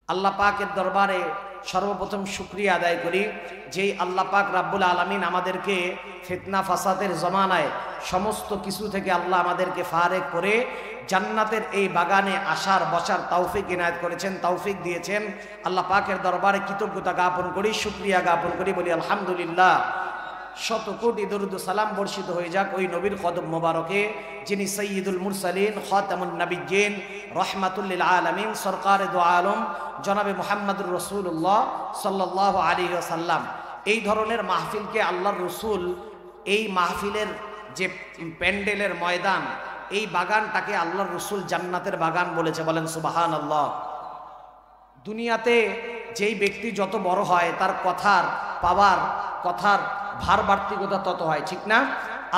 আল্লাহ পাকের দরবারে সর্বপ্রথম শুকরিয়া আদায় করি যেই আল্লাহ পাক রাব্বুল আলামিন আমাদেরকে ফিতনা ফাসাদের জমানায় সমস্ত কিছু থেকে আল্লাহ আমাদেরকে ফারেক করে জান্নাতের এই বাগানে আসার বসার তৌফিক ইনায়েত করেছেন, তৌফিক দিয়েছেন। আল্লাহ পাকের দরবারে কৃতজ্ঞতা জ্ঞাপন করি, শুকরিয়া জ্ঞাপন করি, বলি আলহামদুলিল্লাহ। শত কোটি দরুদ সালাম বর্ষিত হয়ে যাক ওই নবীর কদম মোবারকে যিনি সৈয়দুল মুরসালিন খাতামুন নবিয়্যিন রহমাতুল লিল আলামিন সরকারে দু আলম জনাবে মুহাম্মদুর রাসূলুল্লাহ সাল্লাল্লাহু আলাইহি ওয়াসাল্লাম। এই ধরনের মাহফিলকে আল্লাহর রসুল, এই মাহফিলের যে প্যান্ডেলের ময়দান, এই বাগানটাকে আল্লাহর রসুল জান্নাতের বাগান বলেছে, বলেন সুবহানাল্লাহ। দুনিয়াতে যেই ব্যক্তি যত বড় হয় তার কথার পাওয়ার, কথার ভার বাড়তিকতা তত হয়, ঠিক না?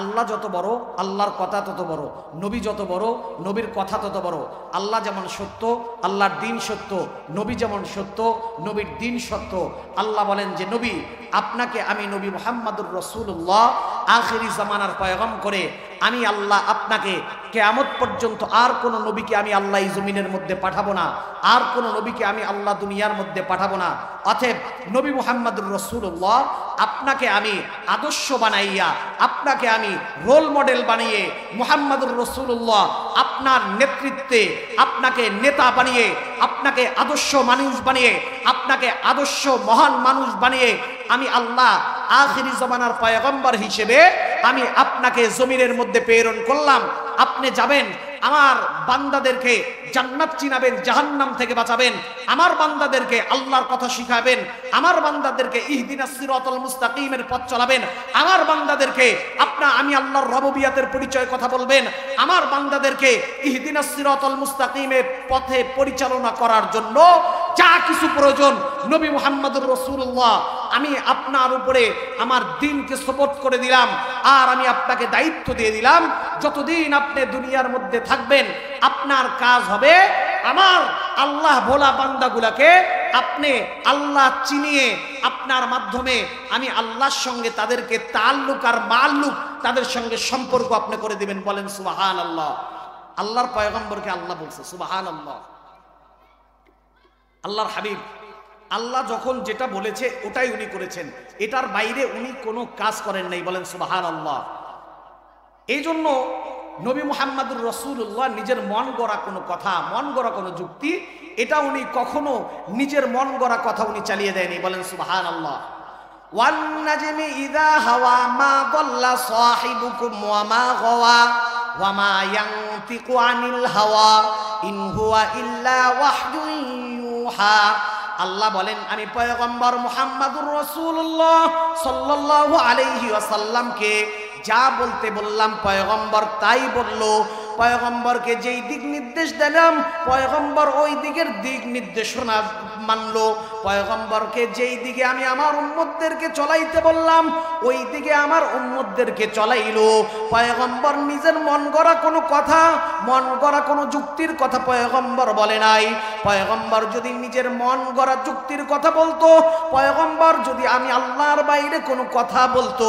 আল্লাহ যত বড় আল্লাহর কথা তত বড়, নবী যত বড় নবীর কথা তত বড়। আল্লাহ যেমন সত্য আল্লাহর দিন সত্য, নবী যেমন সত্য নবীর দিন সত্য। আল্লাহ বলেন যে নবী আপনাকে আমি নবী মুহাম্মদুর রাসূলুল্লাহ আখিরি জামানার পয়গম করে আমি আল্লাহ আপনাকে কিয়ামত পর্যন্ত আর কোন নবীকে আমি আল্লাহ এই জমিনের মধ্যে পাঠাবো না, আর কোন নবীকে আমি আল্লাহ দুনিয়ার মধ্যে পাঠাবো না। অতএব নবী মুহাম্মদুর রাসূলুল্লাহ আপনাকে আমি আদর্শ বানাইয়া, আপনাকে আমি রোল মডেল বানিয়ে, মুহাম্মদুর রাসূলুল্লাহ আপনার নেতৃত্বে আপনাকে নেতা বানিয়ে, আপনাকে আদর্শ মানুষ বানিয়ে, আপনাকে আদর্শ মহান মানুষ বানিয়ে আমি আল্লাহ আখিরি জামানার পয়গম্বর হিসেবে আমি আপনাকে জমিনের মধ্যে প্রেরণ করলাম। আপনি যাবেন আমার বান্দাদেরকে জান্নাত চিনাবেন, জাহান্নাম থেকে বাঁচাবেন, আমার বান্দাদেরকে আল্লাহর কথা শিখাবেন, আমার বান্দাদেরকে ইহদিনাস সিরাতাল মুস্তাকিমের পথ চলাবেন, আমার বান্দাদেরকে আমি আল্লাহর রবুবিয়াতের পরিচয় কথা বলবেন, আমার বান্দাদেরকে ইহদিনাস সিরাতাল মুস্তাকিমের পথে পরিচালনা করার জন্য যা কিছু প্রয়োজন নবী মুহাম্মদুর রাসূলুল্লাহ আমি আপনার উপরে আমার দিনকে সুপর্দ করে দিলাম। আর আমি আপনাকে দায়িত্ব দিয়ে দিলাম, যতদিন আপনি দুনিয়ার মধ্যে থাকবেন আপনার কাজ হবে আমার আল্লাহ ভোলা বান্দাগুলাকে আপনি আল্লাহ চিনিয়ে আপনার মাধ্যমে আমি আল্লাহর সঙ্গে তাদেরকে তাল্লুক আর মাল্লুক, তাদের সঙ্গে সম্পর্ক আপনি করে দিবেন, বলেন সুবহানাল্লাহ। আল্লাহর পয়গম্বরকে আল্লাহ বলছে সুবহানাল্লাহ। আল্লাহর হাবিব আল্লাহ যখন যেটা বলেছে ওটাই উনি করেছেন, এটার বাইরে উনি কোনো কাজ করেন নাই, বলেন সুবহানাল্লাহ। এই জন্য নবী মুহাম্মদুর রাসূলুল্লাহ নিজের মন গড়া কোনো কথা, মন গড়া কোনো যুক্তি, এটা উনি কখনো নিজের মন গড়া কথা উনি চালিয়ে দেয়নি, বলেন সুবহানাল্লাহ। ওয়ান নাজমি ইযা হাওয়া মা দাল্লা সাহিবুকুম ওয়া মা গাওয়া ওয়া মা ইয়ানতিকু আনিল হাওয়া ইন হুয়া ইল্লা ওয়াহয়ুন ইউহা। আল্লাহ বলেন আমি পয়গম্বর মুহাম্মদুর রাসূলুল্লাহ সাল্লাল্লাহু আলাইহি ওয়াসাল্লামকে যা বলতে বললাম পয়গম্বর তাই বলল। পয়গম্বরকে যেই দিক নির্দেশ দিলাম পয়গম্বর ওই দিকের দিক নির্দেশনা মানলো। পয়গম্বরকে যেই দিকে আমি আমার উম্মতদেরকে চলাইতে বললাম ওই দিকে আমার উম্মতদেরকে চলাইলো। পয়গম্বর নিজের মন গড়া কোনো কথা, মন গড়া কোনো যুক্তির কথা পয়গম্বর বলে নাই। পয়গম্বর যদি নিজের মন গড়া যুক্তির কথা বলতো, পয়গম্বর যদি আমি আল্লাহর বাইরে কোনো কথা বলতো,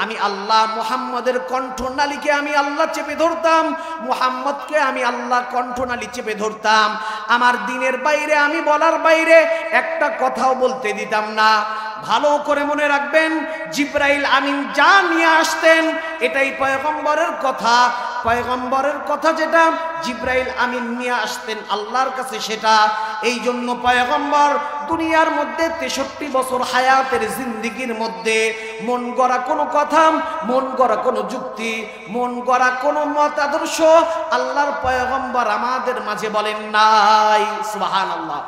আমি আল্লাহ মুহাম্মদের কণ্ঠনালীকে আমি আল্লাহ চেপে ধরতাম, মুহাম্মদকে আমি আল্লাহ কণ্ঠনালী চেপে ধরতাম। আমার দিনের বাইরে আমি বলার বাইরে একটা কথাও বলতে দিতাম না। ভালো করে মনে রাখবেন, জিবরাইল আমিন যা নিয়ে আসতেন এটাই পয়গম্বরের কথা। পয়গম্বরের কথা যেটা জিবরাইল আমিন নিয়ে আসতেন আল্লাহর কাছে সেটা। এই জন্য পয়গম্বর দুনিয়ার মধ্যে 63 বছর হায়াতের জিন্দেগির মধ্যে মন গড়া কোনো কথা, মন গড়া কোনো যুক্তি, মন গড়া কোনো মত আদর্শ আল্লাহর পয়গম্বর আমাদের মাঝে বলেন নাই, সুবহানাল্লাহ।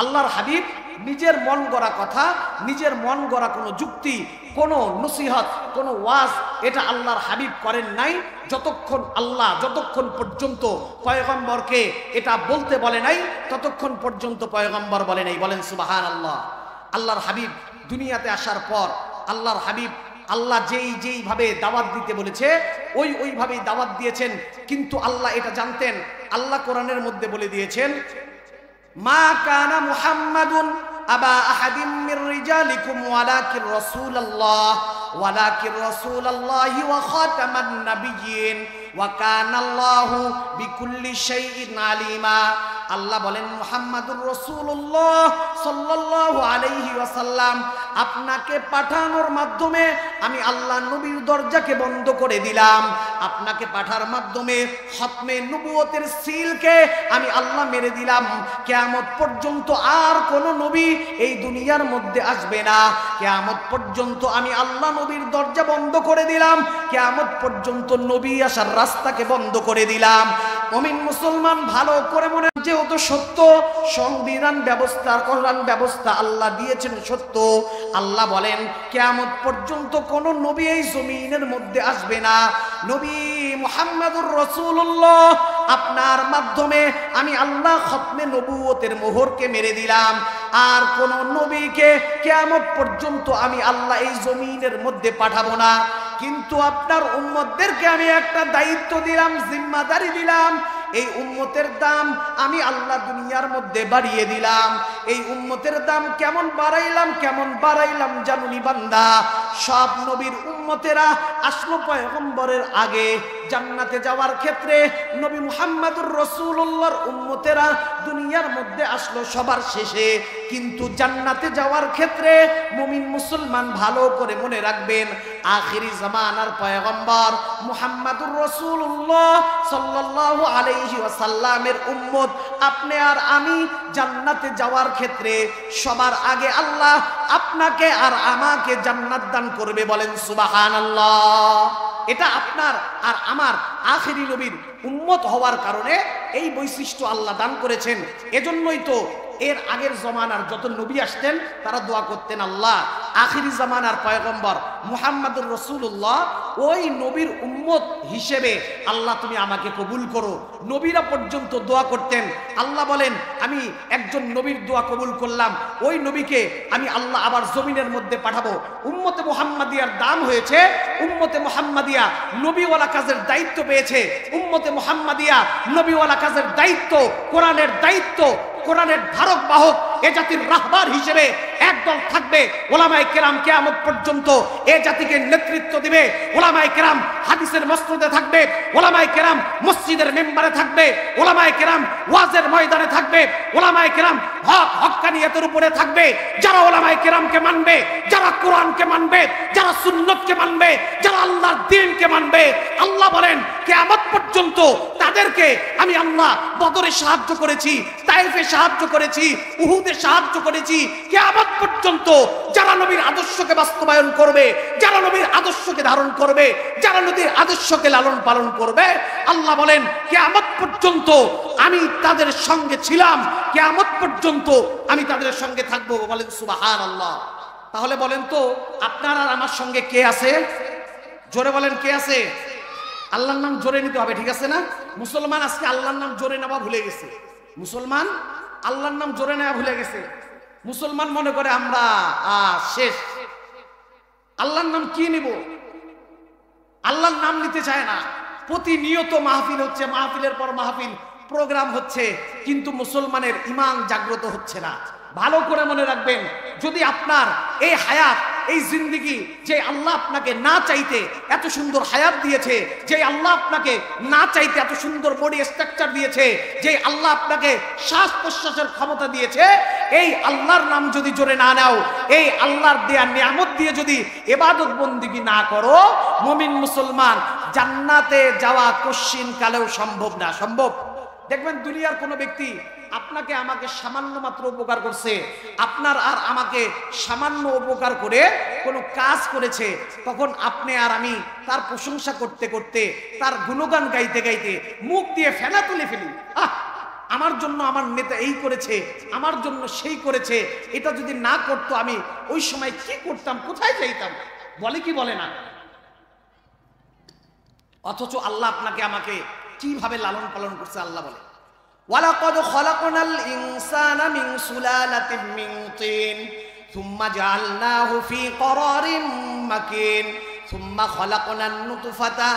আল্লাহর হাবিব নিজের মন গড়া কথা, নিজের মন গড়া কোনো যুক্তি, কোনো নসিহত, কোনো ওয়াজ এটা আল্লাহর হাবিব করেন নাই। যতক্ষণ পর্যন্ত পয়গম্বরকে এটা বলতে বলে নাই ততক্ষণ পর্যন্ত পয়গম্বর বলে নাই, বলেন সুবহানাল্লাহ। আল্লাহর হাবিব দুনিয়াতে আসার পর আল্লাহর হাবিব আল্লাহ যেইভাবে দাওয়াত দিতে বলেছে ওইভাবেই দাওয়াত দিয়েছেন। কিন্তু আল্লাহ এটা জানতেন। আল্লাহ কোরআনের মধ্যে বলে দিয়েছেন, মা কানা মুহাম্মাদুন আবা আহাদিম মির রিজালিকুম ওয়ালাকির রাসূলুল্লাহ ওয়া খাতামান নাবিয়্যিন ওয়া কানাল্লাহু বিকুল্লি শাইইন আলিমা। আল্লাহ বলেন মুহাম্মাদুর রাসূলুল্লাহ সাল্লাল্লাহু আলাইহি ওয়াসাল্লাম, আপনাকে পাঠানোর মাধ্যমে আমি আল্লাহ নবীর দরজাকে বন্ধ করে দিলাম। আপনাকে পাঠার মাধ্যমে খতমে নবুয়তের সিলকে আমি আল্লাহ মেরে দিলাম। কিয়ামত পর্যন্ত আর কোন নবী এই দুনিয়ার মধ্যে আসবে না। কিয়ামত পর্যন্ত আমি আল্লাহ নবীর দরজা বন্ধ করে দিলাম। কিয়ামত পর্যন্ত নবী আসার রাস্তাকে বন্ধ করে দিলাম। মুমিন মুসলমান ভালো করে মনে, যেহেতু সত্য সংবিধান ব্যবস্থা, কোরআন ব্যবস্থা আল্লাহ দিয়েছেন সত্য। আল্লাহ বলেন কিয়ামত পর্যন্ত কোন নবী এই জমিনের মধ্যে আসবে না। নবী মুহাম্মাদুর রাসূলুল্লাহ আপনার মাধ্যমে আমি আল্লাহ খতমে নবুয়তের মোহরকে মেরে দিলাম। আর কোন নবীকে কিয়ামত পর্যন্ত আমি আল্লাহ এই জমিনের মধ্যে পাঠাবো না। কিন্তু আপনার উম্মতদেরকে আমি একটা দায়িত্ব দিলাম, জিম্মাদারি দিলাম। এই উম্মতের দাম আমি আল্লাহ দুনিয়ার মধ্যে বাড়িয়ে দিলাম। এই উম্মতের দাম কেমন বাড়াইলাম জানুনি বান্দা? সব নবীর উম্মতেরা আসলো পয়গম্বরের আগে। জান্নাতে যাওয়ার ক্ষেত্রে নবী মুহাম্মাদুর রাসূলুল্লাহর উম্মতেরা দুনিয়ার মধ্যে আসলো সবার শেষে। কিন্তু জান্নাতে যাওয়ার ক্ষেত্রে মুমিন মুসলমান ভালো করে মনে রাখবেন, আখিরি জামানার পয়গম্বর মুহাম্মাদুর রাসূলুল্লাহ সাল্লাল্লাহু আলাইহি ওয়াসাল্লামের উম্মত আপনি আর আমি জান্নাতে যাওয়ার ক্ষেত্রে সবার আগে আল্লাহ আপনাকে আর আমাকে জান্নাত দান করবে। বলেন সুবহানাল্লাহ। এটা আপনার আর আমার আখিরি নবীর উম্মত হওয়ার কারণে এই বৈশিষ্ট্য আল্লাহ দান করেছেন। এজন্যই তো এর আগের জমানার যত নবী আসতেন তারা দোয়া করতেন, আল্লাহ আখিরি জামানার পয়গম্বর মুহাম্মাদুর রাসূলুল্লাহ ওই নবীর উম্মত হিসেবে আল্লাহ তুমি আমাকে কবুল করো। নবীরা পর্যন্ত দোয়া করতেন। আল্লাহ বলেন আমি একজন নবীর দোয়া কবুল করলাম, ওই নবীকে আমি আল্লাহ আবার জমিনের মধ্যে পাঠাবো। উম্মতে মুহাম্মাদিয়ার দাম হয়েছে, উম্মতে মুহাম্মাদিয়া নবীওয়ালা কাজের দায়িত্ব পেয়েছে। উম্মতে মুহাম্মাদিয়া নবীওয়ালা কাজের দায়িত্ব, কোরআনের দায়িত্ব, কোরআনের ধারক বাহক এ জাতির রাহবার হিসেবে একদল থাকবে। ওলামায়ে কেরাম কিয়ামত পর্যন্ত এ জাতিকে নেতৃত্ব দিবে। ওলামায়ে কেরাম হাদিসের মসনদে থাকবে, ওলামায়ে কেরাম মসজিদের মেম্বারে থাকবে, ওলামায়ে কেরাম ওয়াজের ময়দানে থাকবে, ওলামায়ে কেরাম হক হক্কানিয়তের উপরে থাকবে। যারা ওলামায়ে কেরামকে মানবে, যারা কোরআনকে মানবে, যারা সুন্নতকে মানবে, যারা আল্লাহর দ্বীনকে মানবে, আল্লাহ বলেন কিয়ামত পর্যন্ত তাদেরকে আমি আল্লাহ বদরে সাহায্য করেছি, তায়েফে সাহায্য করেছি, উহুদে সাহায্য করেছি। কিয়ামত পর্যন্ত যারা নবীর আদর্শকে বাস্তবায়ন করবে, যারা নবীর আদর্শকে ধারণ করবে, যারা নবীর আদর্শকে লালন পালন করবে, আল্লাহ বলেন কিয়ামত পর্যন্ত আমি তাদের সঙ্গে ছিলাম, কিয়ামত পর্যন্ত আমি তাদের সঙ্গে থাকবো। বলেন সুবহানাল্লাহ। তাহলে বলেন তো আপনার আর আমার সঙ্গে কে আছে? জোরে বলেন কে আছে? আল্লাহর নাম জোরে নিতে হবে, ঠিক আছে না? মুসলমান আজকে আল্লাহর নাম জোরে নেওয়া ভুলে গেছে। মুসলমান আল্লাহর নাম জোরে নেওয়া ভুলে গেছে। মুসলমান মনে করে আমরা শেষ, আল্লাহর নাম কি নিব? আল্লাহর নাম নিতে চায় না। প্রতিনিয়ত মাহফিল হচ্ছে, মাহফিলের পর মাহফিল, প্রোগ্রাম হচ্ছে, কিন্তু মুসলমানের ঈমান জাগ্রত হচ্ছে না। ভালো করে মনে রাখবেন, যদি আপনার এই হায়াত, এই জিন্দেগি, যে আল্লাহ আপনাকে না চাইতে এত সুন্দর হায়াত দিয়েছে, যে আল্লাহ আপনাকে না চাইতে এত সুন্দর বডি স্ট্রাকচার দিয়েছে, যে আল্লাহ আপনাকে শ্বাস প্রশ্বাসের ক্ষমতা দিয়েছে, এই আল্লাহর নাম যদি জোরে না নাও, এই আল্লাহর দেয়া নিয়ামত দিয়ে যদি ইবাদত বন্দেগী না করো, মুমিন মুসলমান জান্নাতে যাওয়া কশিন কালেও সম্ভব না। সম্ভব? দেখবেন দুনিয়ার কোনো ব্যক্তি আপনাকে আমাকে সামান্য মাত্র উপকার করছে, আপনার আর আমাকে সামান্য উপকার করে কোনো কাজ করেছে, তখন আপনি আর আমি তার প্রশংসা করতে করতে, তার গুণগান গাইতে গাইতে মুখ দিয়ে ফেনা তুলে ফেলি। আমার জন্য আমার নেতা এই করেছে, আমার জন্য সেই করেছে, এটা যদি না করতো আমি ওই সময় কি করতাম, কোথায় যাইতাম, বলে কি বলে না? অথচ আল্লাহ আপনাকে আমাকে কিভাবে লালন পালন করছে। আল্লাহ বলে ওয়ালাকাদ খালাকনাল ইনসানা মিন সুলালাতিন মিন তিন সুম্মা জাআলনাহু ফি ক্বরারিন মাকিন সুম্মা খালাকনান নুতফাতা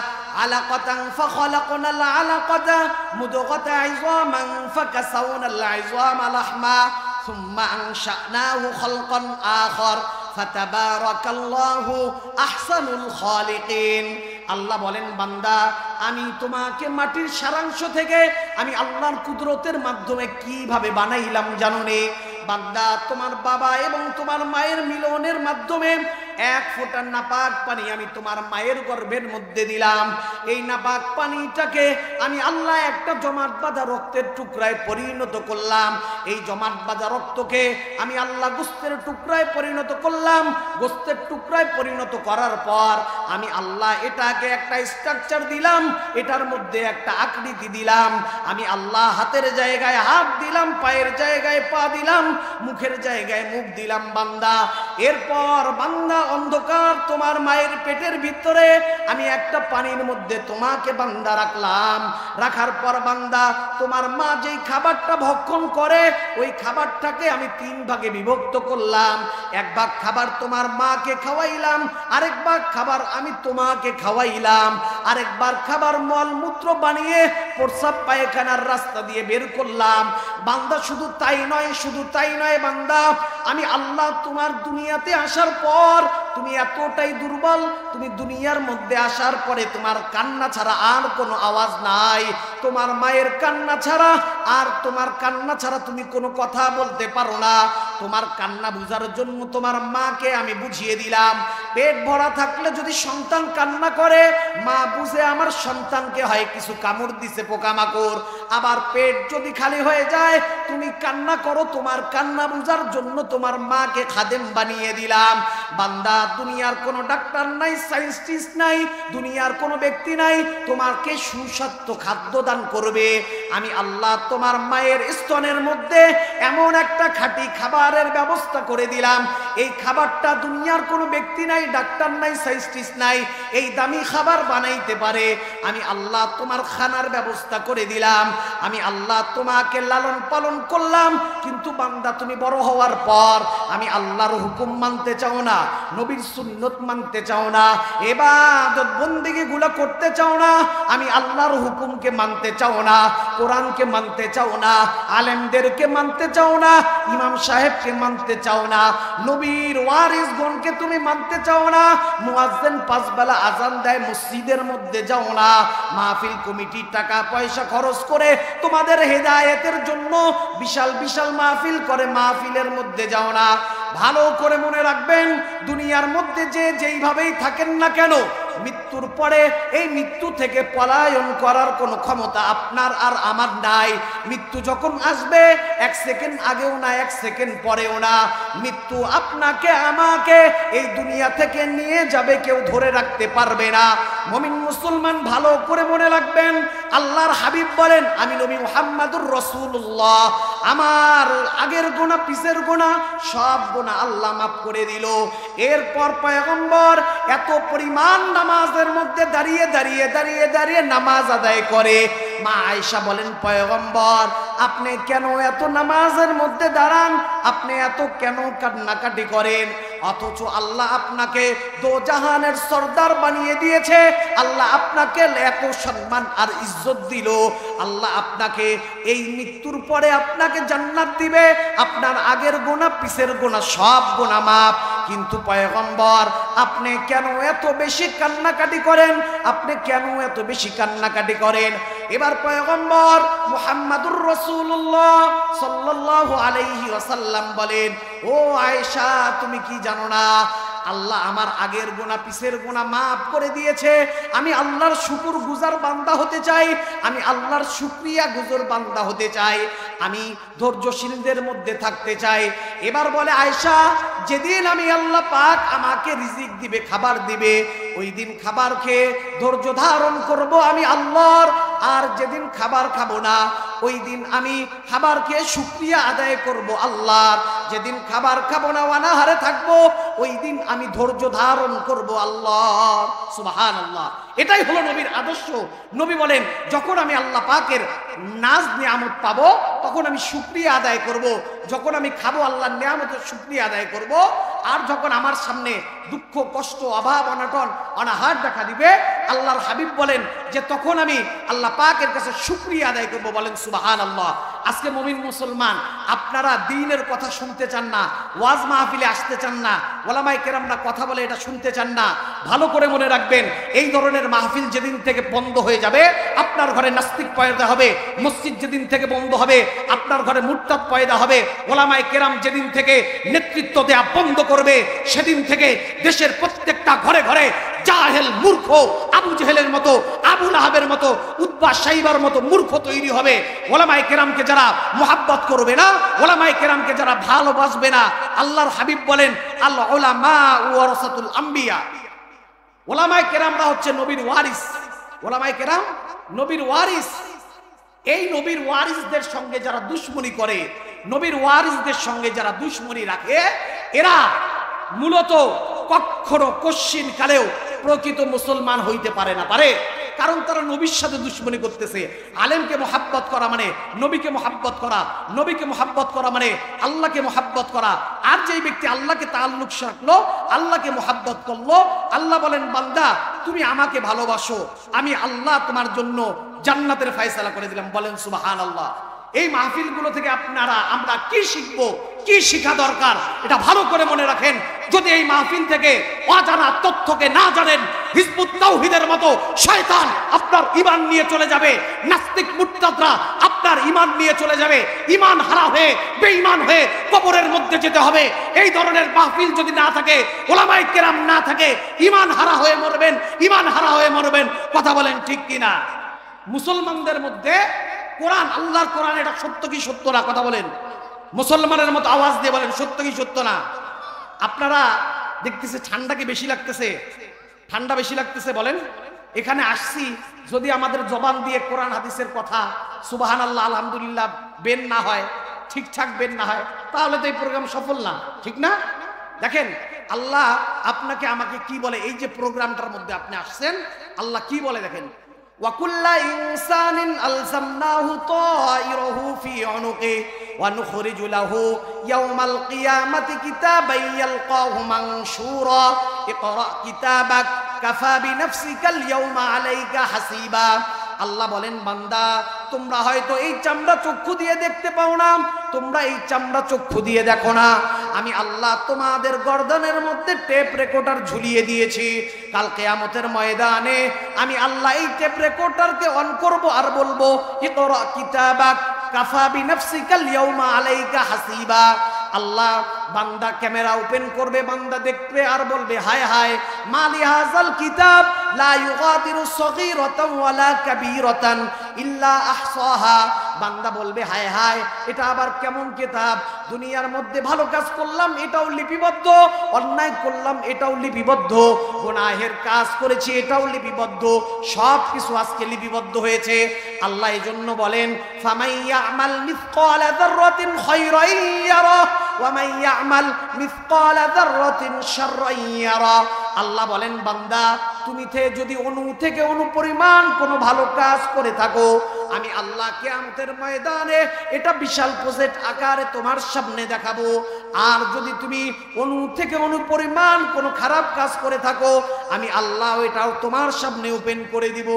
আলাকাতান ফাখালাকনাল আলাকাতা মুদগাতা ইযামান ফাকাসাওনাল ইযামা লাহমা সুম্মা আনশানাহু খালকান আখার ফাতাবারাকাল্লাহু আহসানুল খালিকিন। আল্লাহ বলেন বান্দা আমি তোমাকে মাটির সারাংশ থেকে আমি আল্লাহর কুদরতের মাধ্যমে কিভাবে বানাইলাম জানো নে বান্দা, তোমার বাবা এবং তোমার মায়ের মিলনের মাধ্যমে এক ফোঁটা নাপাক পানি আমি তোমার মায়ের গর্ভের মধ্যে দিলাম। এই নাপাক পানিটাকে আমি আল্লাহ একটা জমাট বাঁধা রক্তের টুকরায় পরিণত করলাম। এই জমাট বাঁধা রক্তকে আমি আল্লাহ গোস্তের টুকরায় পরিণত করলাম। গোস্তের টুকরায় পরিণত করার পর আমি আল্লাহ এটাকে একটা স্ট্রাকচার দিলাম, এটার মধ্যে একটা আকৃতি দিলাম। আমি আল্লাহ হাতের জায়গায় হাত দিলাম, পায়ের জায়গায় পা দিলাম, মুখের জায়গায় মুখ দিলাম বান্দা। এরপর বান্দা অন্ধকার তোমার মায়ের পেটের ভিতরে আমি একটা পানির মধ্যে তোমাকে বান্দা রাখলাম। রাখার পর বান্দা তোমার মা যেই খাবারটা ভক্ষণ করে ওই খাবারটাকে আমি 3 ভাগে বিভক্ত করলাম। এক ভাগ খাবার তোমার মাকে খাওয়াইলাম, আরেক ভাগ খাবার আমি তোমাকে খাওয়াইলাম, আরেকবার খাবার মলমূত্র বানিয়ে প্রস্রাব পায়খানার রাস্তা দিয়ে বের করলাম। বান্দা শুধু তাই নয়, শুধু তাই নয় বান্দা, আমি আল্লাহ তোমার দুনিয়াতে আসার পর তুমি এতটাই দুর্বল, তুমি দুনিয়ার মধ্যে আসার পরে তোমার কান্না ছাড়া আর কোনো আওয়াজ নাই। তোমার মায়ের কান্না ছাড়া আর তোমার কান্না ছাড়া তুমি কোনো কথা বলতে পারো না। তোমার কান্না বুঝার জন্য তোমার মাকে আমি বুঝিয়ে দিলাম। পেট ভরা থাকলে যদি সন্তান কান্না করে, মা বুঝে আমার সন্তানকে হয় কিছু কামড় দিছে পোকামাকড়। আবার পেট যদি খালি হয়ে যায় তুমি কান্না করো, তোমার কান্না বুঝার জন্য তোমার মাকে খাদেম বানিয়ে দিলাম। বান্দা দুনিয়ার কোনো ডাক্তার নাই, সায়েন্টিস্ট নাই, দুনিয়ার কোনো ব্যক্তি নাই তোমাকে সুস্বাদু খাদ্য দান করবে। আমি আল্লাহ তোমার মায়ের স্তনের মধ্যে এমন একটা খাঁটি খাবারের ব্যবস্থা করে দিলাম। এই খাবারটা দুনিয়ার কোনো ব্যক্তি নাই, ডাক্তার নাই, সায়েন্টিস্ট নাই এই দামি খাবার বানাইতে পারে। আমি আল্লাহ তোমার খানার ব্যবস্থা করে দিলাম। আমি আল্লাহ তোমাকে লালন পালন করলাম। কিন্তু বান্দা তুমি বড় হওয়ার পর আমি আল্লাহর হুকুম মানতে চাও না, নবীর সুন্নত মানতে চাও না, ইবাদত বন্দেগী গুলো করতে চাও না, আমি আল্লাহর হুকুমকে মানতে চাও না, কোরআনকে মানতে চাও না, আলেমদেরকে মানতে চাও না, ইমাম সাহেবকে মানতে চাও না, নবীর ওয়ারিসগণকে তুমি মানতে চাও না, মুয়াজ্জিন 5 বেলা আজান দেয় মসজিদের মধ্যে যাও না, মাহফিল কমিটি টাকা পয়সা খরচ করে তোমাদের হেদায়েতের জন্য বিশাল বিশাল মাহফিল করে, মাহফিলের মধ্যে যাও না। ভালো করে মনে রাখবেন, দুনিয়ার মধ্যে যে যেইভাবেই থাকেন না কেন, মৃত্যুর পরে এই মৃত্যু থেকে পলায়ন করার কোনো ক্ষমতা আপনার আর আমার নাই। মৃত্যু যখন আসবে 1 সেকেন্ড আগেও না, 1 সেকেন্ড পরেও না। মৃত্যু আপনাকে আমাকে এই দুনিয়া থেকে নিয়ে যাবে, কেউ ধরে রাখতে পারবে না। মুমিন মুসলমান ভালো করে মনে রাখবেন, আল্লাহর হাবিব বলেন, আমি নবী মুহাম্মদুর রাসূলুল্লাহ, আমার আগের গুনাহ পিছের গুনাহ সব গুনাহ আল্লাহ মাফ করে দিল। এরপর পয়গম্বর এত পরিমাণ নামাজের মধ্যে দাঁড়িয়ে দাঁড়িয়ে দাঁড়িয়ে দাঁড়িয়ে নামাজ আদায় করে। মা আয়েশা বলেন, পয়গম্বর আপনি কেন এত নামাজের মধ্যে দাঁড়ান, আপনি এত কেন কান্নাকাটি করেন? অথচ আল্লাহ আপনাকে দোজাহানের সর্দার বানিয়ে দিয়েছে, আল্লাহ আপনাকে এত সম্মান আর ইজ্জত দিল, আল্লাহ আপনাকে এই মৃত্যুর পরে আপনাকে জান্নাত দিবে, আপনার আগের গুনাহ পিছের গুনাহ সব গুনাহ মাফ। কিন্তু পয়গম্বর আপনি কেন এত বেশি কান্নাকাটি করেন, আপনি কেন এত বেশি কান্নাকাটি করেন? এবার পয়গম্বর মুহাম্মদুর রাসূলুল্লাহ সাল্লাল্লাহু আলাইহি ওয়াসাল্লাম বলেন, ও আয়েশা তুমি কি জানো না, আল্লাহ আমার আগের গুনাহ পিছের গুনাহ মাফ করে দিয়েছে। আমি আল্লাহর শুকর গুজার বান্দা হতে চাই, আমি আল্লাহর শুকরিয়া গুজার বান্দা হতে চাই, আমি ধৈর্যশীলদের মধ্যে থাকতে চাই। এবার বলে আয়েশা, যেদিন আমি আল্লাহ পাক আমাকে রিজিক দিবে, খাবার দিবে, ওই দিন খাবার খেয়ে ধৈর্য ধারণ করব আমি আল্লাহর। আর যেদিন খাবার খাবো না ওই দিন আমি খাবার খেয়ে শুকরিয়া আদায় করব আল্লাহর। যেদিন খাবার খাবো না অনাহারে থাকবো ওই দিন আমি ধৈর্য ধারণ করব আল্লাহর। সুবহানাল্লাহ, এটাই হলো নবীর আদর্শ। নবী বলেন, যখন আমি আল্লাহ পাকের নাজ নিয়ামত পাবো তখন আমি শুকরিয়া আদায় করব। যখন আমি খাবো আল্লাহর নিয়ামতের শুকরিয়া আদায় করব। আর যখন আমার সামনে দুঃখ কষ্ট অভাব অনটন অনাহার দেখা দিবে, আল্লাহর হাবিব বলেন যে তখন আমি আল্লাহ পাকের কাছে শুকরিয়া আদায় করব। বলেন সুবহানাল্লাহ। আজকে মুমিন মুসলমান আপনারা দ্বীনের কথা শুনতে চান না, ওয়াজ মাহফিলে আসতে চান না, ওলামায়ে কেরামরা কথা বলে এটা শুনতে চান না। ভালো করে মনে রাখবেন, এই ধরনের মাহফিল যেদিন থেকে বন্ধ হয়ে যাবে আপনার ঘরে নাস্তিক পয়দা হবে, মসজিদ যেদিন থেকে বন্ধ হবে আপনার ঘরে মুরতাদ পয়দা হবে, ওলামায়ে কেরাম যেদিন থেকে নেতৃত্ব দেয়া বন্ধ করবে সেদিন থেকে দেশের প্রত্যেকটা ঘরে ঘরে জাহেল মূর্খ, আবু জেহেলের মতো, আবু লাহাবের মতো, উতবা সাইবার মতো মূর্খ তৈরি হবে। ওলামায়ে কেরামকে যারা মুহাব্বত করবে না, ওলামায়ে কেরামকে যারা ভালোবাসবে না, আল্লাহর হাবিব বলেন আল উলামা ওয়ারাসাতুল আম্বিয়া, ওলামায়ে কেরামরা হচ্ছে নবীর ওয়ারিস। ওলামায়ে কেরাম নবীর ওয়ারিস। এই নবীর ওয়ারিসদের সঙ্গে যারা দুশমনি করে, নবীর ওয়ারিসদের সঙ্গে যারা দুশমনি রাখে, এরা মূলত কখনো কশ্চিন কালেও প্রকৃত মুসলমান হইতে পারে না। পারে, কারণ তারা নবীর সাথে দুশমনি করতেছে। আলেমকে মোহাব্বত করা মানে নবীকে মোহাব্বত করা, নবীকে মোহাব্বত করা মানে আল্লাহকে মোহাব্বত করা। আর যেই ব্যক্তি আল্লাহকে তাআল্লুক রাখলো, আল্লাহকে মোহাব্বত করলো, আল্লাহ বলেন বান্দা তুমি আমাকে ভালোবাসো, আমি আল্লাহ তোমার জন্য জান্নাতের ফয়সালা করে দিলাম। বলেন সুবহানাল্লাহ। এই মাহফিলগুলো থেকে আমরা কি শিখবো, কি শিখা দরকার, এটা ভালো করে মনে রাখেন। যদি এই মাহফিল থেকে অজানা তথ্যকে না জানেন, হিজবুত তাওহীদের মতো শয়তান আপনার ঈমান নিয়ে চলে যাবে, নাস্তিক মুরতাদরা আপনার ঈমান নিয়ে চলে যাবে। ঈমান হারা হয়ে, বেঈমান হয়ে কবরের মধ্যে যেতে হবে। এই ধরনের মাহফিল যদি না থাকে, ওলামায়ে কেরাম না থাকে, ঈমান হারা হয়ে মরবেন, ঈমান হারা হয়ে মরবেন। কথা বলেন ঠিক কিনা? মুসলমানদের মধ্যে কোরআন, আল্লাহর কোরআন, এটা সত্য কি সত্য না? কথা বলেন, মুসলমানের মতো আওয়াজ দিয়ে বলেন সত্য কি সত্য না? আপনারা দেখতেছে ঠান্ডা কি বেশি লাগতেছে? ঠান্ডা বেশি লাগতেছে বলেন। এখানে আসছি, যদি আমাদের জবান দিয়ে কোরআন হাদিসের কথা সুবহানাল্লাহ আলহামদুলিল্লাহ বের না হয়, ঠিকঠাক বের না হয়, তাহলে তো এই প্রোগ্রাম সফল না, ঠিক না? দেখেন আল্লাহ আপনাকে আমাকে কি বলে, এই যে প্রোগ্রামটার মধ্যে আপনি আসছেন, আল্লাহ কি বলে দেখেন, وَكُلَّ إِنسَانٍ أَلْزَمْنَاهُ طَائِرَهُ فِي عُنُقِهِ وَنُخْرِجُ لَهُ يَوْمَ الْقِيَامَةِ كِتَابًا يَلْقَاهُ مَنشُورًا اقْرَأْ كِتَابَكَ كَفَى بِنَفْسِكَ الْيَوْمَ عَلَيْكَ حَسِيبًا। আল্লাহ বলেন বান্দা তোমরা হয়তো এই চামড়া চক্ষু দিয়ে দেখতে পাও না, তোমরা এই চামড়া চক্ষু দিয়ে দেখো না, আমি আল্লাহ তোমাদের গর্দনের মধ্যে টেপ রেকর্ডার ঝুলিয়ে দিয়েছি। কাল কিয়ামতের ময়দানে আমি আল্লাহ এই টেপ রেকর্ডারকে অন করব আর বলবো ইকরা কিতাবাক কাফা বিনাফসিকাল ইয়াউমা আলাইকা হাসিবা। আল্লাহ বান্দা ক্যামেরা ওপেন করবে, বান্দা দেখবে আর বলবে হায় হায় মালি হাযাল কিতাব লা ইউগাদিরু সগীরাতান ওয়ালা কাবীরাতান ইল্লা আহসাহা। বান্দা বলবে হায় হায় এটা আবার কেমন কিতাব, দুনিয়ার মধ্যে ভালো কাজ করলাম এটাও লিপিবদ্ধ, অন্যায় করলাম এটাও লিপিবদ্ধ, গুনাহের কাজ করেছি এটাও লিপিবদ্ধ, সব কিছু আজকে লিপিবদ্ধ হয়েছে। আল্লাহ এজন্য বলেন ফামাইয়া আমাল মিসকালা যাররাতিন খায়রান ইয়ারা ওয়া মান ইয়ামাল মিসকালা যাররাতিন শাররান ইয়ারা। আল্লাহ বলেন বান্দা তুমি যদি অণু থেকে অণু পরিমাণ কোনো ভালো কাজ করে থাকো, আমি আল্লাহ কিয়ামতের ময়দানে এটা বিশাল প্রজেক্ট আকারে তোমার সামনে দেখাবো। আর যদি তুমি অণু থেকে অণু পরিমাণ কোনো খারাপ কাজ করে থাকো, আমি আল্লাহ এটাও তোমার সামনে ওপেন করে দিব।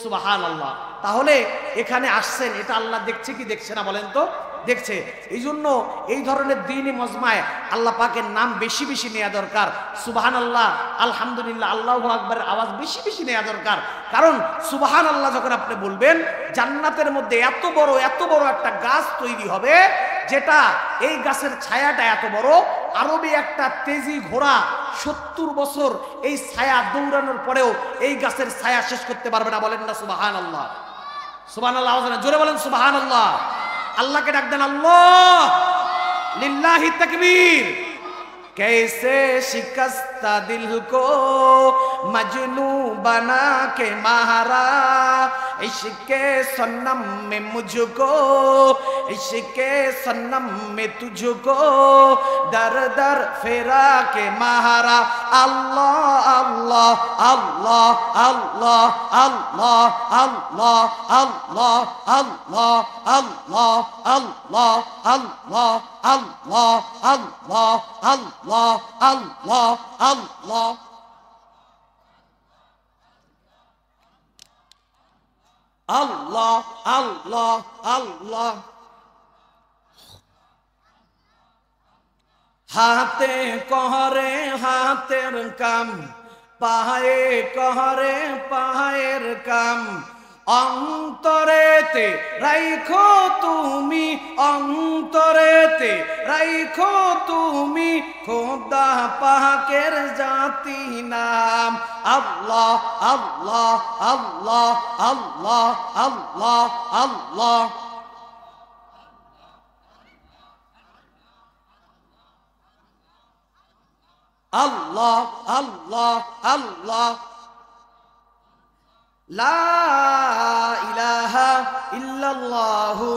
সুবহানাল্লাহ। তাহলে এখানে আসছেন, এটা আল্লাহ দেখছে কি দেখছে না বলেন তো? দেখছে। এই জন্য এই ধরনের দ্বীনি মজমায় আল্লাহ পাকের নাম বেশি বেশি নেওয়া দরকার। সুবহানাল্লাহ আলহামদুলিল্লাহ আল্লাহু আকবারের আওয়াজ বেশি বেশি নেওয়া দরকার। কারণ সুবহানাল্লাহ যখন আপনি বলবেন, জান্নাতের মধ্যে এত বড় একটা গাছ তৈরি হবে, যেটা এই গাছের ছায়াটা এত বড়, আরবে একটা তেজি ঘোড়া 70 বছর এই ছায়া দৌড়ানোর পরেও এই গাছের ছায়া শেষ করতে পারবে না। বলেন না সুবহানাল্লাহ? সুবহানাল্লাহ জোরে বলেন সুবহানাল্লাহ। আল্লাহকে ডাক দেন আল্লাহ, লিল্লাহি তাকবীর। कैसे शिकस्ता दिल को मजनू बना के मारा, इश्के सनम में मुझको, इश्के सनम में तुझको, दर दर फेरा के मारा। अल्लाह अल्लाह अल्लाह अल्लाह अल्लाह अल्लाह अल्लाह अल्लाह अल्लाह अल्लाह अल्लाह अल्लाह अल्लाह अल्लाह अल्लाह अल्लाह। আল্লাহ আল্লাহ আল্লাহ হাতে করে হাতের কাম, পায়ে করে পায়ের কাম, অন্তরেতে রাইখো তুমি, অন্তরেতে রাইখো তুমি খোদা পাকের জাতি নাম। আল্লাহ আল্লাহ আল্লাহ আল্লাহ আল্লাহ আল্লাহ। আল্লাহ আল্লাহ আল্লাহ। লা ইলাহা ইল্লাল্লাহু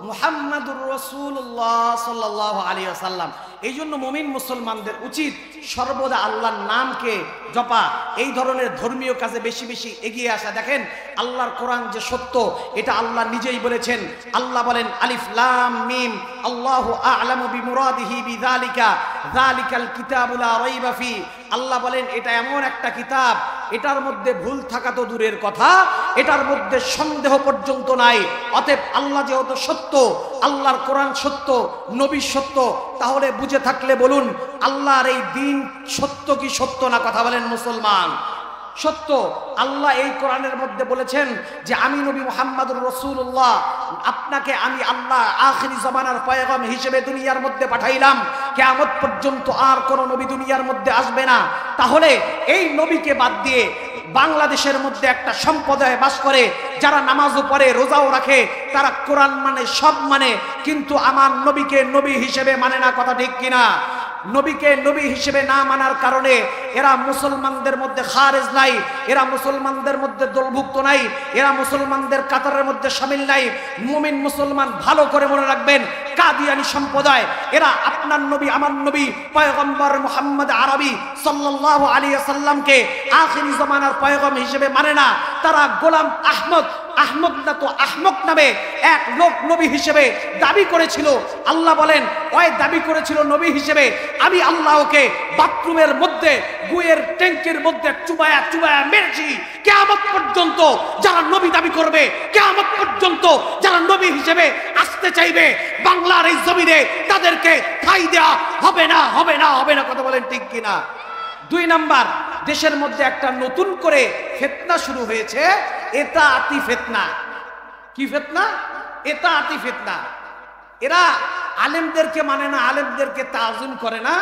মুহাম্মাদুর রাসূলুল্লাহ সাল্লাল্লাহু আলাইহি ওয়াসাল্লাম। এই জন্য মুমিন মুসলমানদের উচিত সর্বদা আল্লাহর নামকে জপা, এই ধরনের ধর্মীয় কাজে বেশি বেশি এগিয়ে আসা। দেখেন আল্লাহর কোরআন যে সত্য এটা আল্লাহ নিজেই বলেছেন। আল্লাহ বলেন আলিফ লাম মিম আল্লাহু আ'লামু বিমুরাদিহি বিযালিকা যালিকাল কিতাবু লা রাইবা ফি। আল্লাহ বলেন এটা এমন একটা কিতাব, এটার মধ্যে ভুল থাকা তো দূরের কথা, এটার মধ্যে সন্দেহ পর্যন্ত নাই। অতএব আল্লাহ যেহেতু সত্য, আল্লাহর কোরআন সত্য, নবী সত্য, তাহলে বুঝে থাকলে বলুন আল্লাহর এই দিন সত্য কি সত্য না? কথা বলেন মুসলমান। সত্য। আল্লাহ এই কোরআনের মধ্যে বলেছেন যে আমি নবী মুহাম্মদুর রাসূলুল্লাহ, আপনাকে আমি আল্লাহ আখিরি জামানার পয়গাম হিসেবে দুনিয়ার মধ্যে পাঠাইলাম, কিয়ামত পর্যন্ত আর কোন নবী দুনিয়ার মধ্যে আসবে না। তাহলে এই নবীকে বাদ দিয়ে বাংলাদেশের মধ্যে একটা সম্প্রদায় বাস করে যারা নামাজও পড়ে রোজাও রাখে, তারা কোরআন মানে সব মানে, কিন্তু আমার নবীকে নবী হিসেবে মানে না। কথা ঠিক কিনা? নবীকে নবী হিসেবে না মানার কারণে এরা মুসলমানদের মধ্যে খারেজ নাই, এরা মুসলমানদের মধ্যে দলভুক্ত নাই, এরা মুসলমানদের কাতারের মধ্যে শামিল নাই। মুমিন মুসলমান ভালো করে মনে রাখবেন, কাদিয়ানী সম্প্রদায় এরা আপনার নবী আমার নবী পয়গম্বর মুহাম্মদ আরবি সাল্লাল্লাহু আলাইহি ওয়াসাল্লামকে আখিরি জামানার পয়গম হিসেবে মানে না। তারা গোলাম আহমদ, আহমদ না তো আহমক নামে এক লোক নবী হিসেবে দাবি করেছিল। আল্লাহ বলেন ওই দাবি করেছিল নবী হিসেবে, আমি আল্লাহ ওকে বাথরুমের মধ্যে গুয়ের ট্যাঙ্কের মধ্যে চুবায়া চুবায়া মেরেছি। কিয়ামত পর্যন্ত যারা নবী দাবি করবে, কিয়ামত পর্যন্ত যারা নবী হিসেবে আসতে চাইবে বাংলার এই জমিনে, তাদেরকে ঠাঁই দেওয়া হবে না, হবে না, হবে না। কথা বলেন ঠিক কিনা? দুই নাম্বার, দেশের মধ্যে একটা নতুন করে ফিতনা শুরু হয়েছে, এটা আতি ফিতনা। কি ফিতনা? এটা আতি ফিতনা। এরা আলেমদেরকে মানে না, আলেমদেরকে তাজিম করে না।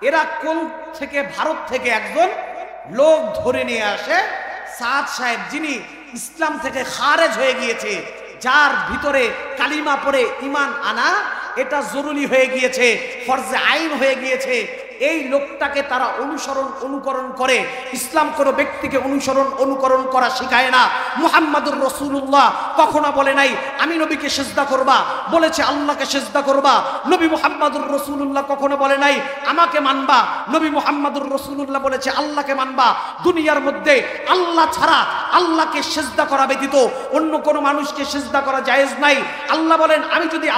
এরা কোন থেকে? ভারত থেকে একজন লোক ধরে নিয়ে আসে, সাদ সাহেব, যিনি ইসলাম থেকে খারেজ হয়ে গিয়েছে, যার ভিতরে কালিমা পড়ে ঈমান আনা এটা জরুরি হয়ে গিয়েছে, ফরজে আইন হয়ে গিয়েছে। এই লোকটাকে তারা অনুসরণ অনুকরণ করে। ইসলাম কোনো ব্যক্তিকে অনুসরণ অনুকরণ করা শেখায় না। মুহাম্মাদুর রাসূলুল্লাহ কখনো বলে নাই আমি নবীকে সিজদা করবা, বলেছে আল্লাহকে সিজদা করবা। নবী মুহাম্মাদুর রাসূলুল্লাহ কখনো বলে নাই আমাকে মানবা, নবী মুহাম্মাদুর রাসূলুল্লাহ বলেছে আল্লাহকে মানবা। দুনিয়ার মধ্যে আল্লাহ ছাড়া, আল্লাহকে সিজদা করা ব্যতীত অন্য কোনো মানুষকে সিজদা করা জায়েজ নাই। আল্লাহ বলেন আমি যদি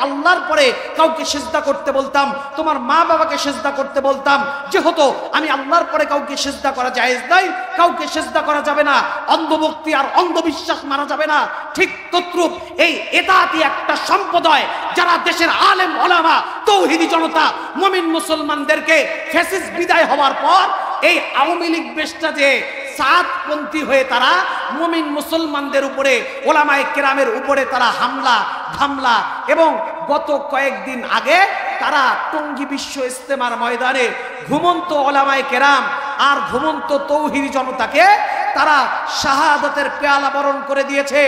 আল্লাহর পরে কাউকে সিজদা করতে বলতাম, তোমার মা বাবাকে সিজদা করতে বলতাম, যেহেতু আমি আল্লাহর পরে কাউকে সিজদা করা জায়েজ নাই, কাউকে সিজদা করা যাবে না, অন্ধভক্তি আর অন্ধবিশ্বাস মানা যাবে না। ঠিক তদ্রূপ এই এতাতি একটা সম্প্রদায় যারা দেশের আলেম ওলামা তৌহিদি জনতা মুমিন মুসলমানদেরকে ফ্যাসিস্ট বিদায় হওয়ার পর এই আওয়ামী লীগ বেশটা যে সাতপন্থী হয়ে তারা মুমিন মুসলমানদের উপরে, ওলামায়ে কেরামের উপরে তারা হামলা এবং গত কয়েকদিন আগে তারা টঙ্গী বিশ্ব ইজতেমার ময়দানে ঘুমন্ত ওলামায়ে কেরাম আর ঘুমন্ত তৌহিদি জনতাকে তারা শাহাদাতের পেয়ালা বরণ করে দিয়েছে।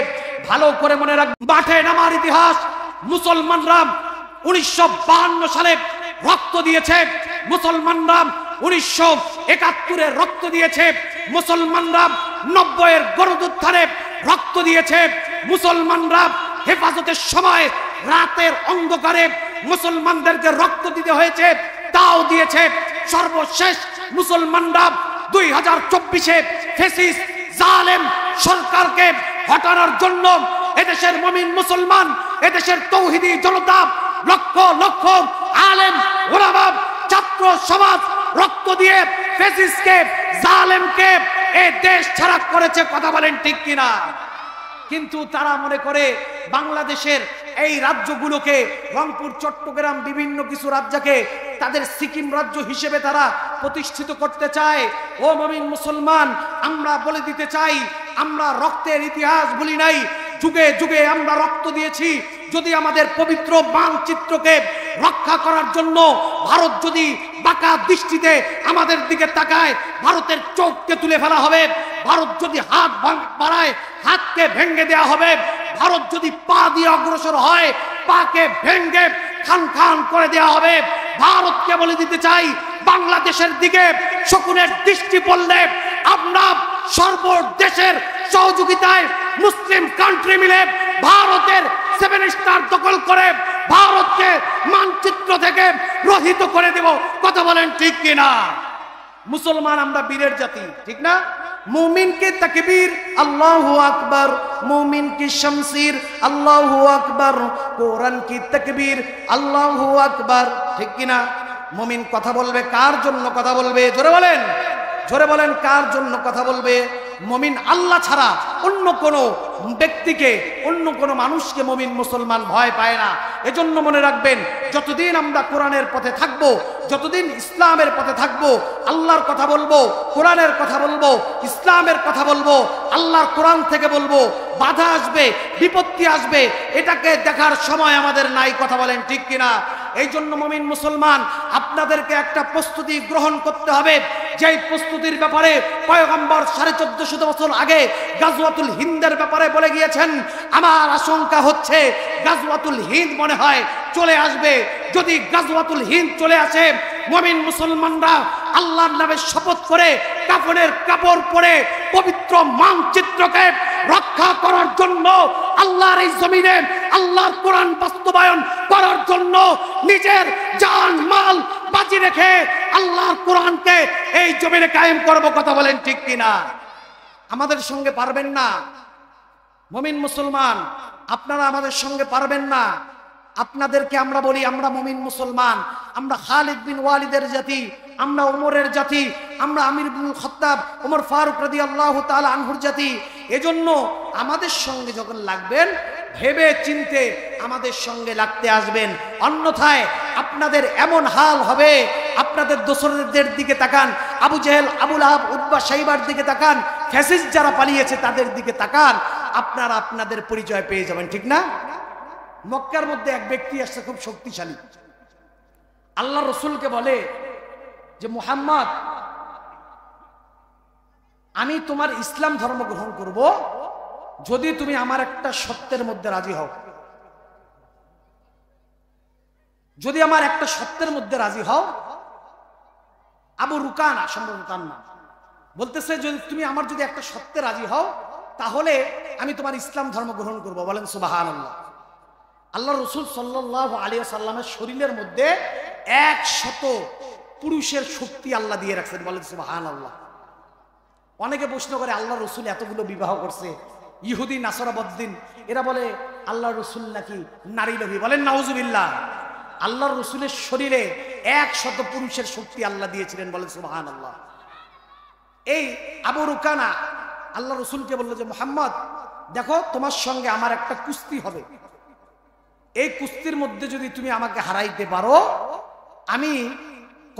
ভালো করে মনে রাখ, মাঠে নামার ইতিহাস মুসলমানরা 1952 সালে রক্ত দিয়েছে, মুসলমানরা 1971 রক্ত দিয়েছে, মুসলমানরা 90 গণঅভ্যুত্থানে রক্ত দিয়েছে, মুসলমানরা হেফাজতের সময় রাতের অন্ধকারে মুসলমানদেরকে রক্ত দিতে হয়েছে, তাও দিয়েছে। সর্বশেষ মুসলমানরা 2024-এ ফ্যাসিস্ট জালেম সরকারকে হটানোর জন্য এদেশের মুমিন মুসলমান, এদেশের তৌহিদি জনতা, লক্ষ লক্ষ আলেম ওলামা ছাত্র সমাজ রক্ত দিয়ে ফ্যাসিস্টকে জালেমকে এই দেশ ছাড়া করেছে। কথা বলেন ঠিক কিনা? কিন্তু তারা মনে করে বাংলাদেশের এই রাজ্যগুলোকে রংপুর, চট্টগ্রাম, বিভিন্ন কিছু রাজ্যকে তাদের সিকিম রাজ্য হিসেবে তারা প্রতিষ্ঠিত করতে চায়। ও মুমিন মুসলমান, আমরা বলে দিতে চাই, আমরা রক্তের ইতিহাস ভুলি নাই, যুগে যুগে আমরা রক্ত দিয়েছি। যদি আমাদের পবিত্র মানচিত্রকে রক্ষা করার জন্য ভারত যদি বাঁকা দৃষ্টিতে আমাদের দিকে তাকায়, ভারতের চোখকে তুলে ফেলা হবে। ভারত যদি হাত বাড়ায়, হাতকে ভেঙে দেওয়া হবে। ভারত যদি পা দিয়ে অগ্রসর হয়, পাকে ভেঙে খান খান করে দেওয়া হবে। ভারতকে বলে দিতে চাই, বাংলাদেশের দিকে শকুনের দৃষ্টি পড়লে আমরা সর্বদেশের সহযোগিতায় মুসলিম কান্ট্রি মিলে ভারতের 7 স্টার দখল করে ভারতকে মানচিত্র থেকে রহিত করে দেব। কথা বলেন ঠিক কিনা? মুসলমান আমরা বীরের জাতি, ঠিক না? মুমিন কি তাকবীর, আল্লাহু আকবার। মুমিন কি শমশির, আল্লাহু আকবার। কোরআন কি তাকবীর, আল্লাহু আকবার। ঠিক কিনা? মুমিন কথা বলবে কার জন্য কথা বলবে? জোরে বলেন, জোরে বলেন, কার জন্য কথা বলবে? মুমিন আল্লাহ ছাড়া অন্য কোনো ব্যক্তিকে, অন্য কোনো মানুষকে মুমিন মুসলমান ভয় পায় না। এজন্য মনে রাখবেন, যতদিন আমরা কোরআনের পথে থাকবো, যতদিন ইসলামের পথে থাকবো, আল্লাহর কথা বলবো, কোরআনের কথা বলবো, ইসলামের কথা বলবো, আল্লাহর কোরআন থেকে বলবো, বাধা আসবে, বিপত্তি আসবে, এটাকে দেখার সময় আমাদের নাই। কথা বলেন ঠিক কিনা? এই জন্য মুমিন মুসলমান আপনাদেরকে একটা প্রস্তুতি গ্রহণ করতে হবে, যেই প্রস্তুতির ব্যাপারে পয়গম্বর 1450 বছর আগে গাজওয়াতুল হিন্দের ব্যাপারে বলে গিয়েছেন। আমার আশঙ্কা হচ্ছে গাজওয়াতুল হিন্দ মনে হয় চলে আসবে। যদি গাজওয়াতুল হিন্দ চলে আসে, মুমিন মুসলমানরা আল্লাহর নামে শপথ করে কাফনের কাপড় পরে পবিত্র মানচিত্রকে রক্ষা করার জন্য, আল্লাহর এই জমিনে আল্লাহর কোরআন বাস্তবায়ন করার জন্য নিজের জান মাল বাজি রেখে আল্লাহর কোরআনকে এই জমিনে কায়েম করব। কথা বলেন ঠিক কিনা? আমাদের সঙ্গে পারবেন না মুমিন মুসলমান, আপনারা আমাদের সঙ্গে পারবেন না। আপনাদেরকে আমরা বলি, আমরা মুমিন মুসলমান, আমরা খালিদ বিন ওয়ালিদের জাতি, আমরা ওমরের জাতি, আমরা আমির ইবনুল খাত্তাব, ওমর ফারুক রাদিয়াল্লাহু তাআলা আনহুর জাতি। এজন্য আমাদের সঙ্গে যখন লাগবেন, ভেবে চিনতে আমাদের সঙ্গে লাগতে আসবেন। অন্যথায় আপনাদের এমন হাল হবে, আপনাদের দোসরদের দিকে তাকান, আবু জেহেল, আবু লাহাব, উতবা, শাইবার দিকে তাকান, ফ্যাসিস্ট যারা পালিয়েছে তাদের দিকে তাকান, আপনারা আপনাদের পরিচয় পেয়ে যাবেন। ঠিক না? মক্কার মধ্যে এক ব্যক্তি আসছে খুব শক্তিশালী, আল্লাহ রসুলকে বলে যে মুহাম্মদ, আমি তোমার ইসলাম ধর্ম গ্রহণ করব যদি তুমি আমার একটা সত্যের মধ্যে রাজি হও। যদি আমার একটা সত্যের মধ্যে রাজি হও। আবু রুকানা সম্ভবত তার নাম, বলতেছে যদি তুমি আমার যদি একটা সত্যে রাজি হও, তাহলে আমি তোমার ইসলাম ধর্ম গ্রহণ করব। বলেন সুবহানাল্লাহ। আল্লাহ রসুল সাল্লাল্লাহু আলাইহি ওয়াসাল্লামের শরীরের মধ্যে 100 পুরুষের শক্তি আল্লাহ দিয়ে রাখছেন। বলেন সুবহানাল্লাহ। অনেকে প্রশ্ন করে আল্লাহ রসুল এতগুলো বিবাহ করছে, ইহুদি নাসরা বদ্দিন এরা বলে আল্লাহ রসুল নাকি নারী লোভী। বলেন নাউজুবিল্লাহ। আল্লাহ রসুলের শরীরে 100 পুরুষের শক্তি আল্লাহ দিয়েছিলেন। বলেন সুবহানাল্লাহ। এই আবু রুকানা আল্লাহ রসুলকে বললো যে মুহাম্মদ, দেখো তোমার সঙ্গে আমার একটা কুস্তি হবে, এই কুস্তির মধ্যে যদি তুমি আমাকে হারাইতে পারো, আমি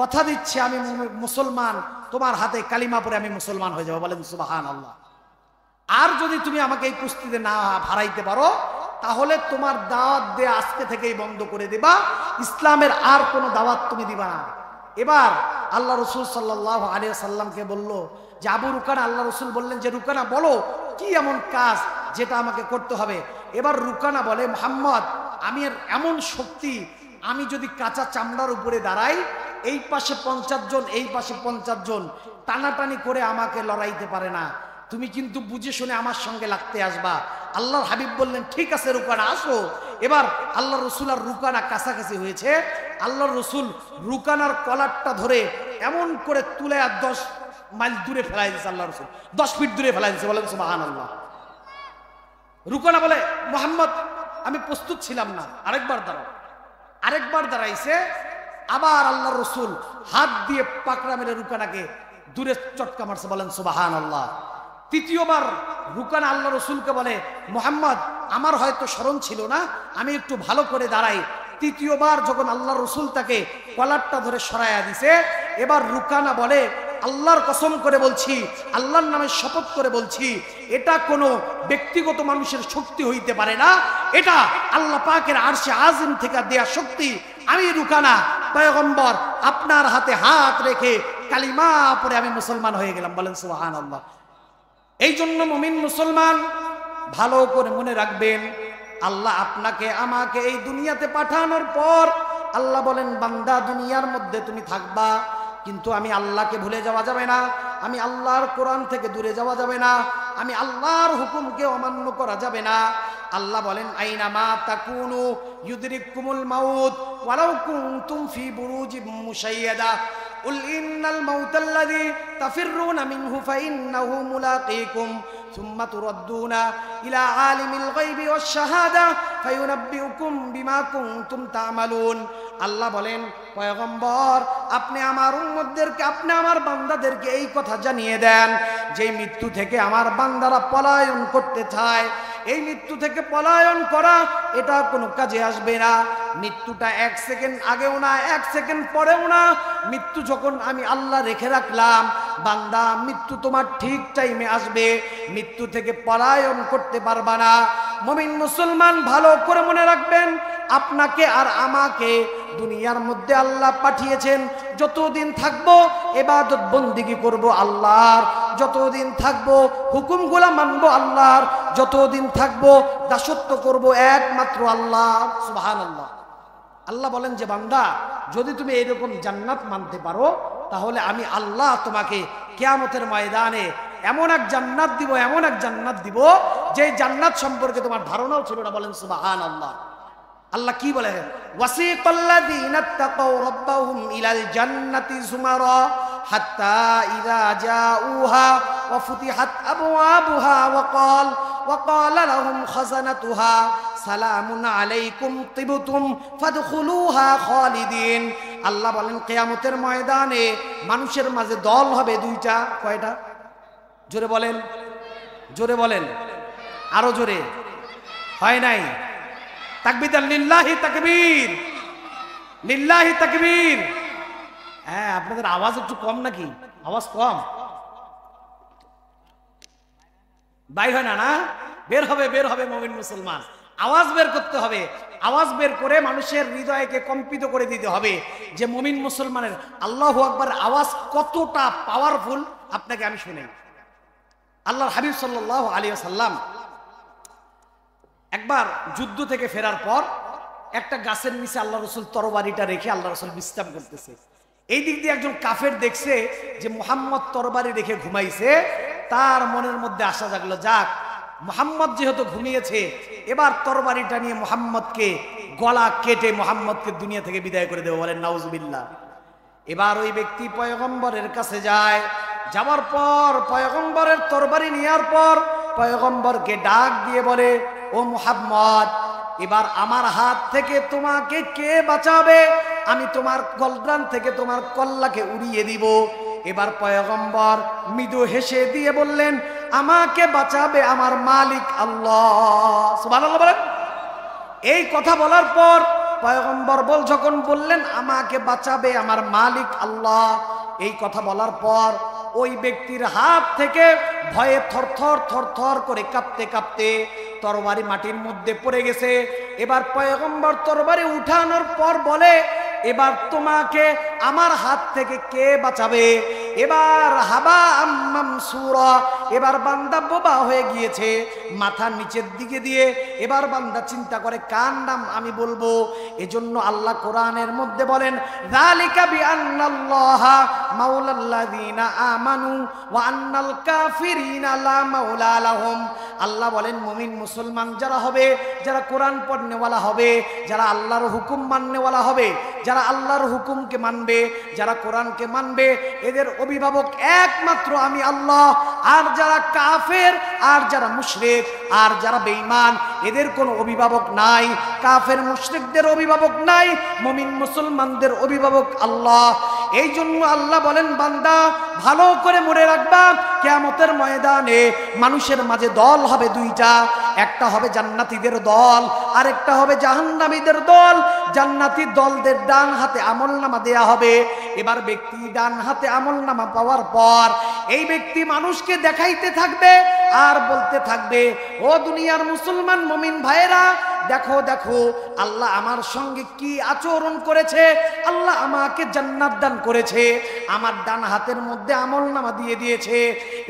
কথা দিচ্ছি আমি মুসলমান, তোমার হাতে কালিমা পরে আমি মুসলমান হয়ে যাবো। বলেন সুবহানাল্লাহ। আর যদি তুমি আমাকে এই কুস্তিতে না হারাইতে পারো, তাহলে তোমার দাওয়াত দেয়া আজকে থেকেই বন্ধ করে দিবা, ইসলামের আর কোনো দাওয়াত তুমি দিবা না। এবার আল্লাহ রসুল সাল্লাল্লাহু আলাইহি ওয়াসাল্লামকে বললো যে আবু রুকানা, আল্লাহ রসুল বললেন যে রুকানা বলো কি এমন কাজ যেটা আমাকে করতে হবে। এবার রুকানা বলে মুহাম্মদ, আমি এমন শক্তি, আমি যদি কাঁচা চামড়ার উপরে দাঁড়াই, এই পাশে 50 জন, এই পাশে 50 জন টানাটানি করে আমাকে লড়াইতে পারে না। তুমি কিন্তু বুঝে শুনে আমার সঙ্গে লাগতে আসবা। আল্লাহর হাবিব বললেন ঠিক আছে রুকানা আসো। এবার আল্লাহ রসুল আর রুকানা কাছাকাছি হয়েছে। আল্লাহ রসুল রুকানার কলারটা ধরে এমন করে তুলে আর 10 মাইল দূরে ফেলাই দিয়েছে। আল্লাহ রসুল 10 ফিট দূরে ফেলাই দিয়েছে। বলেন সুবহানাল্লাহ। রুকানা বলে মুহাম্মদ, আমি প্রস্তুত ছিলাম না, আরেকবার দাঁড়াও। আরেকবার দাঁড়াইছে। আবার আল্লাহ রসুল হাত দিয়ে পাকড়া মেরে রুকানাকে দূরে চটকা মারছে। বলেন সুবহানাল্লাহ। তৃতীয়বার রুকানা আল্লাহ রসুলকে বলে, মুহাম্মদ আমার হয়তো স্মরণ ছিল না, আমি একটু ভালো করে দাঁড়াই। তৃতীয়বার যখন আল্লাহ রসুল তাকে কলারটা ধরে সরাইয়া দিছে, এবার রুকানা বলে, আল্লাহর কসম করে বলছি, আল্লাহর নামে শপথ করে বলছি, এটা কোনো ব্যক্তিগত মানুষের শক্তি হইতে পারে না, এটা আল্লাহ পাকের আরশে আযম থেকে দেয়া শক্তি। আমি রুকানা পয়গম্বর আপনার হাতে হাত রেখে কালিমা পড়ে আমি মুসলমান হয়ে গেলাম। বলেন সুবহানাল্লাহ। এই জন্য মুমিন মুসলমান ভালো করে মনে রাখবেন, আল্লাহ আপনাকে আমাকে এই দুনিয়াতে পাঠানোর পর আল্লাহ বলেন, বান্দা দুনিয়ার মধ্যে তুমি থাকবা, কিন্তু আমি আল্লাহকে ভুলে যাওয়া যাবে না, আমি আল্লাহর কোরআন থেকে দূরে যাওয়া যাবে না, আমি আল্লাহর হুকুমকে অমান্য করা যাবে না। আল্লাহ বলেন, আইনামা তাকুনু ইউদরিকুমুল মাউত ওয়ালাউ কুনতুম ফি বুরুজিম মুশাইয়াদা কুল ইন্নাল মাউতাল্লাযী তাফিররুনা মিনহু ফাইন্নাহু মুলাকীকুম সুম্মা তুরাদ্দুনা ইলা আলিমিল গায়বি ওয়াশ শাহাদা ফায়ুনাব্বিউকুম বিমা কুনতুম তা'মালুন। আল্লাহ বলেন, পয়গম্বর আপনি আমার উম্মতদেরকে, আপনি আমার বান্দাদেরকে এই কথা জানিয়ে দেন যে মৃত্যু থেকে আমার বান্দারা পলায়ন করতে চায়, এই মৃত্যু থেকে পলায়ন করা এটা কোনো কাজে আসবে না। মৃত্যুটা 1 সেকেন্ড আগেও না, 1 সেকেন্ড পরেও না। মৃত্যু যখন আমি আল্লাহ রেখে রাখলাম, বান্দা মৃত্যু তোমার ঠিক টাইমে আসবে, মৃত্যু থেকে পলায়ন করতে পারবা না। মুমিন মুসলমান ভালো করে মনে রাখবেন, আপনাকে আর আমাকে দুনিয়ার মধ্যে আল্লাহ পাঠিয়েছেন, যতদিন থাকবো ইবাদত বন্দেগী করব আল্লাহর, যতদিন থাকবো হুকুমগুলা মানবো আল্লাহর, যতদিন থাকবো দাসত্ব করব একমাত্র আল্লাহ। সুবহানাল্লাহ। আল্লাহ বলেন যে বান্দা যদি তুমি এরকম জান্নাত মানতে পারো, তাহলে আমি আল্লাহ তোমাকে কিয়ামতের ময়দানে এমন এক জান্নাত দিব, এমন এক জান্নাত দিব যে জান্নাত সম্পর্কে তোমার ধারণাও ছিল না। বলেন সুবহানাল্লাহ। আল্লাহ কি বলে, ওয়াসিকাল্লাযীনা তাকাউ রাব্বাহুম ইলাল জান্নাতি যুমারা হাত্তা ইযা জাউহা ওয়া ফুতিহাত আবওয়াবুহা ওয়া ক্বালা লাহুম খাযানাতুহা সালামুন আলাইকুম তিবতুম ফাদখুলুহা খালিদিন। আল্লাহ বলেন, কিয়ামতের ময়দানে মানুষের মাঝে দল হবে দুইটা। কয়টা? জোরে বলেন, জোরে বলেন, আরো জোরে। হয় নাই? তাকবীর, লিল্লাহি তাকবীর, লিল্লাহি তাকবীর। হ্যাঁ, আপনাদের আওয়াজ একটু কম নাকি? আওয়াজ কম বাই হয় না? না, বের হবে, বের হবে। মুমিন মুসলমান আওয়াজ বের করতে হবে, আওয়াজ বের করে মানুষের হৃদয়কে কম্পিত করে দিতে হবে যে মুমিন মুসলমানের আল্লাহু আকবার আওয়াজ কতটা পাওয়ারফুল। আপনাকে আমি শুনাই। আল্লাহর হাবিব সাল্লাল্লাহু আলাইহি ওয়াসাল্লাম একবার যুদ্ধ থেকে ফেরার পর একটা গাছের নিচে আল্লাহ রসুল তরবারিটা রেখে আল্লাহ রসুল বিশ্রাম করতেছে। এই দিক দিয়ে একজন কাফের দেখছে যে মুহাম্মদ তরবারি রেখে ঘুমাইছে, তার মনের মধ্যে আশা জাগলো, যাক মুহাম্মদ যেহেতু ঘুমিয়েছে, এবার তরবারিটা নিয়ে মুহাম্মদকে গলা কেটে মুহাম্মদকে দুনিয়া থেকে বিদায় করে দেবো। বলেন নাউজুবিল্লাহ। এবার ওই ব্যক্তি পয়গম্বরের কাছে যায়, যাওয়ার পর পয়গম্বরের তরবারি নেওয়ার পর পয়গম্বরকে ডাক দিয়ে বলে, ও মুহাম্মদ, এবার আমার হাত থেকে তোমাকে কে বাঁচাবে? আমি তোমার গলদান থেকে তোমার কল্লাকে উড়িয়ে দিব। এবার পয়গম্বর মৃদু হেসে দিয়ে বললেন, আমাকে বাঁচাবে আমার মালিক আল্লাহ। সুবহানাল্লাহ বলেন। এই কথা বলার পর পয়গম্বর যখন বললেন আমাকে বাঁচাবে আমার মালিক আল্লাহ, এই কথা বলার পর ওই ব্যক্তির হাত থেকে ভয়ে থরথর থরথর করে কাঁপতে কাঁপতে তরবারি মাটির মধ্যে পড়ে গেছে। এবার পয়গম্বর তরবারি উঠানোর পর বলে, এবার তোমাকে আমার হাত থেকে কে বাঁচাবে? এবার হাবা মামসুরা, এবার বান্দা বোবা হয়ে গিয়েছে, মাথা নিচের দিকে দিয়ে এবার বান্দা চিন্তা করে কার নাম আমি বলবো। এজন্য আল্লাহ কোরআনের মধ্যে বলেন, যালিকা বিআন্নাল্লাহা মাওলাল্লাযীনা আমানু ওয়া আন্নাল কাফিরিনা লা মাওলা লাহুম। আল্লাহ বলেন, মুমিন মুসলমান যারা হবে, যারা কোরআন পড়নেওয়ালা হবে, যারা আল্লাহর হুকুম মাননেওয়ালা হবে, যারা আল্লাহর হুকুমকে মানবে, যারা কোরআনকে মানবে, এদের অভিভাবক একমাত্র আমি আল্লাহ। আর যারা কাফের, আর যারা মুশরিক, আর যারা বেঈমান, এদের কোনো অভিভাবক নাই। কাফের মুশরিকদের অভিভাবক নাই, মুমিন মুসলমানদের অভিভাবক আল্লাহ। এই জন্য আল্লাহ বলেন, বান্দা ভালো করে মনে রাখবা, কিয়ামতের ময়দানে মানুষের মাঝে দল হবে দুইটা, একটা হবে জান্নাতীদের দল, আর একটা হবে জাহান্নামীদের দল। জান্নাতি দলদের ডান হাতে আমলনামা দেয়া হবে। এবার ব্যক্তি ডান হাতে আমলনামা পাওয়ার পর এই ব্যক্তি মানুষকে দেখাইতে থাকবে আর বলতে থাকবে, ও দুনিয়ার মুসলমান মুমিন ভাইরা, দেখো দেখো আল্লাহ আমার সঙ্গে কি আচরণ করেছে, আল্লাহ আমাকে জান্নাত দান করেছে, আমার ডান হাতের মধ্যে আমলনামা দিয়ে দিয়েছে।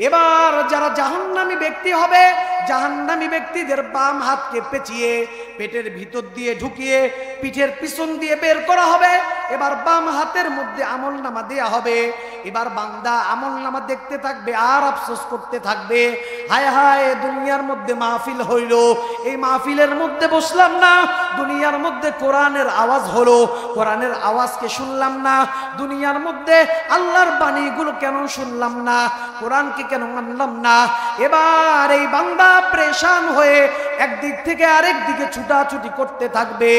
এবার যারা জাহান্নামী ব্যক্তি হবে, জাহান্নামী ব্যক্তিদের বাম হাতকে পেঁচিয়ে পেটের ভিতর দিয়ে ঢুকিয়ে পিঠের পিছন দিয়ে বের করা হবে। এবার বাম হাতের মধ্যে আমলনামা দেয়া হবে। এবার বান্দা আমলনামা দেখতে থাকবে আর আফসোস করতে থাকবে, হায় হায় দুনিয়ার মধ্যে মাহফিল হইল, এই মাহফিলের মধ্যে বসলাম না, দুনিয়ার মধ্যে কোরআনের আওয়াজ হলো, কোরআনের আওয়াজকে শুনলাম না, দুনিয়ার মধ্যে আল্লাহর বাণীগুলো কেন শুনলাম না, কোরআনকে কেন মানলাম না। এবার এই বান্দা পরেশান হয়ে একদিক থেকে আরেক দিকে ছুটাছুটি করতে থাকবে,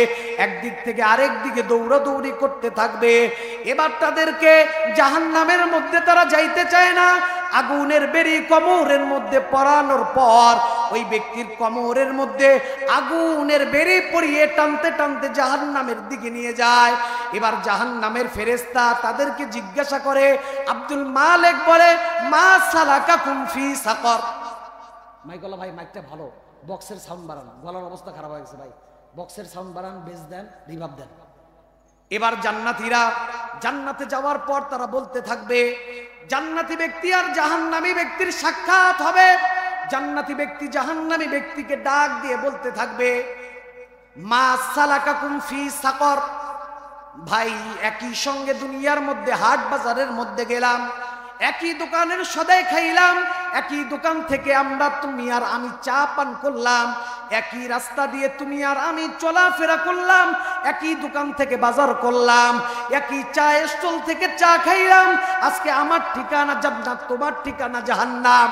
একদিক থেকে আরেক দিকে দৌড়াদৌড়ি করতে থাকবে। এবার তাদেরকে জাহান্নামের মধ্যে তারা যাইতে চায় না। আগুনের বেরি কোমরের মধ্যে পরানোর পর ওই ব্যক্তির কোমরের মধ্যে আগুনের বেরি পরিয়ে টানতে টানতে জাহান্নামের দিকে নিয়ে যায়। এবার জাহান্নামের ফেরেশতা তাদেরকে জিজ্ঞাসা করে, আব্দুল মালিক বলে, মা সালাকাকুম ফি সাকর। মাইকলা ভাই মাইকটা ভালো, বক্সের সাউন্ড বাড়ান, গলার অবস্থা খারাপ হয়ে গেছে ভাই, বক্সের সাউন্ড বাড়ান, বেস দেন, রিভাব দেন। এবার জান্নাতীরা জান্নাতে যাওয়ার পর তারা বলতে থাকবে, জান্নাতি ব্যক্তি আর জাহান্নামী ব্যক্তির সাক্ষাৎ হবে। জান্নাতি ব্যক্তি জাহান্নামী ব্যক্তিকে ডাক দিয়ে বলতে থাকবে, মা সালাকাকুম ফি সাকর। ভাই একই সঙ্গে দুনিয়ার মধ্যে হাট বাজারের মধ্যে গেলাম, একই দোকানের সদাই খাইলাম, একই দোকান থেকে আমরা তুমি আর আমি চা পান করলাম, একই রাস্তা দিয়ে তুমি আর আমি চলাফেরা করলাম, একই দোকান থেকে বাজার করলাম, একই চা স্টল থেকে চা খাইলাম। আজকে আমার ঠিকানা জান্নাত, তোমার ঠিকানা জাহান্নাম।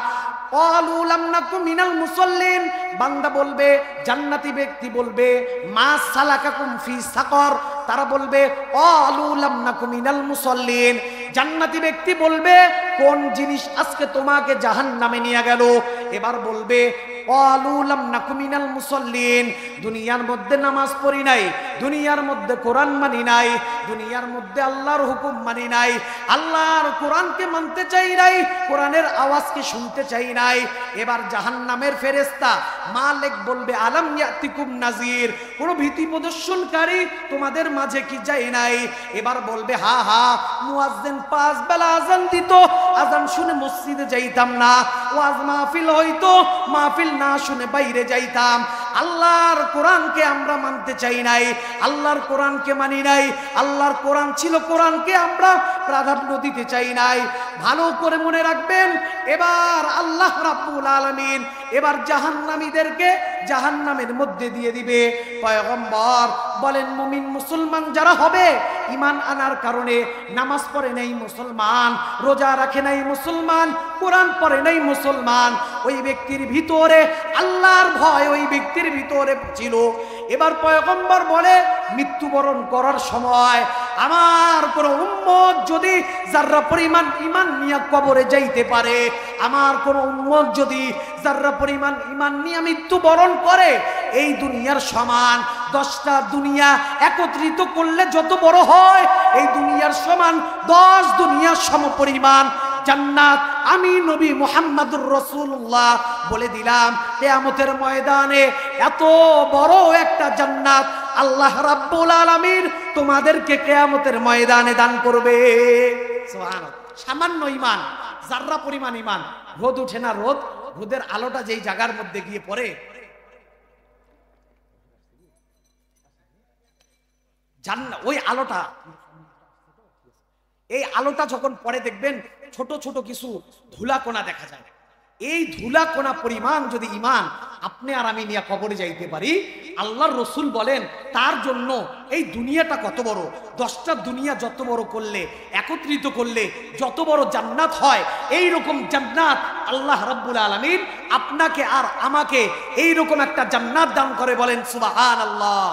ক্বালু লাম নাকু মিনাল মুসাল্লিন। বান্দা বলবে, জান্নাতি ব্যক্তি বলবে, মা সালাকাকুম ফি সাকর। তারা বলবে, ক্বালু লাম নাকু মিনাল মুসাল্লিন। জান্নাতি ব্যক্তি বলবে, কোন জিনিস আজকে তোমাকে জাহান্নামে নিয়ে গেল? এবার বলবে, ক্বালু লাম নাকু মিনাল মুসাল্লিন। দুনিয়ার মধ্যে নামাজ পড়ি নাই, দুনিয়ার মধ্যে কোরআন মানি নাই, দুনিয়ার মধ্যে আল্লাহর হুকুম মানি নাই, আল্লাহর কোরআনকে মানতে চাই নাই, কোরআনের আওয়াজকে শুনতে চাই নাই। এবার জাহান্নামের ফেরেশতা মালিক বলবে, আলাম ইয়াতিকুম নাজির, কোন ভীতি প্রদর্শনকারী তোমাদের মাঝে কি যায় নাই? এবার বলবে, হা হা, মুয়াজ্জিন 5 বেলা আযান দিত, আযান শুনে মসজিদে যাইতাম না, ওয়াজ মাহফিল হইতো, মাহফিল না শুনে বাইরে যাইতাম। আল্লাহর কোরআনকে আমরা মানতে চাই নাই, আল্লাহর কোরআনকে মানি নাই, আল্লাহর কোরআন ছিল, কোরআনকে আমরা প্রাধান্য দিতে চাই নাই। ভালো করে মনে রাখবেন, এবার আল্লাহ রাব্বুল আলামিন এবার জাহান্নামীদেরকে জাহান্নামের মধ্যে দিয়ে দিবে। পয়গম্বর বলেন, মুমিন মুসলমান যারা হবে, ঈমান আনার কারণে নামাজ পড়ে নাই মুসলমান, রোজা রাখে নাই মুসলমান, কোরআন পড়ে নাই মুসলমান, ওই ব্যক্তির ভিতরে আল্লাহর ভয় ওই ব্যক্তির ভিতরে ছিল। এবার পয়গম্বর বলে, মৃত্যুবরণ করার সময় আমার কোন উম্মত যদি যাররা পরিমাণ ঈমান নিয়ে কবরে যাইতে পারে, আমার কোন উম্মত যদি যাররা পরিমাণ ঈমান নিয়ে মৃত্যুবরণ করে, এই দুনিয়ার সমান 10টা দুনিয়া একত্রিত করলে যত বড় হয়, এই দুনিয়ার সমান 10 দুনিয়ার সমপরিমাণ জান্নাত আমি নবী মুহাম্মদুর রাসূলুল্লাহ বলে দিলাম। কিয়ামতের ময়দানে এত বড় একটা জান্নাত আল্লাহ রাব্বুল আলামিন তোমাদেরকে কিয়ামতের ময়দানে দান করবে। সুবহানাল্লাহ। সামান্য ঈমান, যাররা পরিমাণ ঈমান। রোদ ওঠে না, রোদের আলোটা যেই জায়গার মধ্যে গিয়ে পড়ে, ওই আলোটা, এই আলোটা যখন পরে দেখবেন ছোট ছোট কিছু ধুলাকণা দেখা যায়। এই ধুলাকণা পরিমাণ যদি ঈমান আপনি আর আমি নিয়ে কবরে যাইতে পারি, আল্লাহর রাসূল বলেন তার জন্য এই দুনিয়াটা কত বড়। 10টা দুনিয়া যত বড় করলে, একত্রিত করলে যত বড় জান্নাত হয়, এই রকম জান্নাত আল্লাহ রাব্বুল আলামিন আপনাকে আর আমাকে এই রকম একটা জান্নাত দান করে। বলেন সুবহানাল্লাহ।